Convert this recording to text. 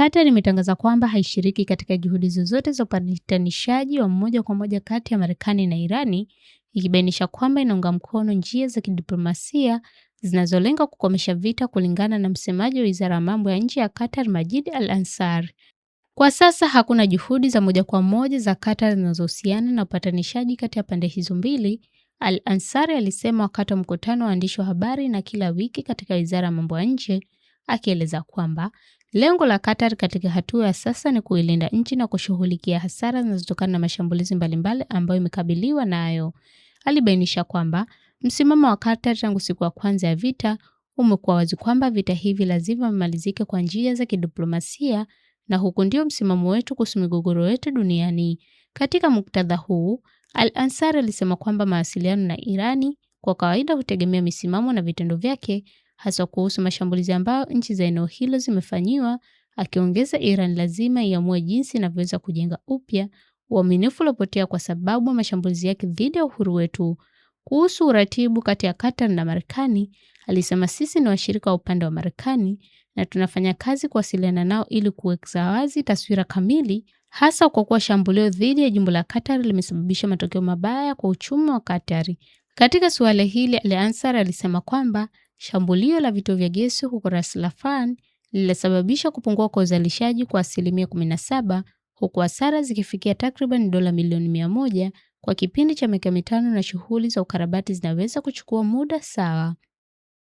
Qatar imetangaza kwamba haishiriki katika juhudi zozote za upatanishaji wa moja kwa moja kati ya Marekani na Irani, ikibainisha kwamba inaunga mkono njia za kidiplomasia zinazolenga kukomesha vita, kulingana na msemaji wa Wizara ya Mambo ya Nje ya Qatar, Majid Al-Ansari. Kwa sasa hakuna juhudi za moja kwa moja za Qatar zinazohusiana na upatanishaji kati ya pande hizo mbili, Al-Ansari alisema wakati wa mkutano wa waandishi wa habari na kila wiki katika Wizara ya Mambo ya Nje, akieleza kwamba lengo la Qatar katika hatua ya sasa ni kuilinda nchi na kushughulikia hasara zinazotokana na mashambulizi mbalimbali ambayo imekabiliwa nayo. Alibainisha kwamba msimamo wa Qatar tangu siku ya kwanza ya vita umekuwa wazi kwamba vita hivi lazima vimalizike kwa njia za kidiplomasia, na huku ndio msimamo wetu kuhusu migogoro yetu duniani. Katika muktadha huu, Al-Ansari alisema kwamba mawasiliano na Irani kwa kawaida hutegemea misimamo na vitendo vyake, hasa kuhusu mashambulizi ambayo nchi za eneo hilo zimefanyiwa, akiongeza Iran lazima iamue jinsi inavyoweza kujenga upya uaminifu uliopotea kwa sababu ya mashambulizi yake dhidi ya uhuru wetu. Kuhusu uratibu kati ya Qatar na Marekani, alisema sisi ni washirika wa upande wa Marekani na tunafanya kazi kuwasiliana nao ili kuweka wazi taswira kamili, hasa kwa kuwa shambulio dhidi ya jimbo la Qatar limesababisha matokeo mabaya kwa uchumi wa Qatar. Katika suala hili, Al-Ansari alisema kwamba shambulio la vituo vya gesi huko Ras Laffan lilisababisha kupungua kwa uzalishaji kwa 17%, huku hasara zikifikia takriban dola milioni 100 kwa kipindi cha miaka 5, na shughuli za ukarabati zinaweza kuchukua muda sawa.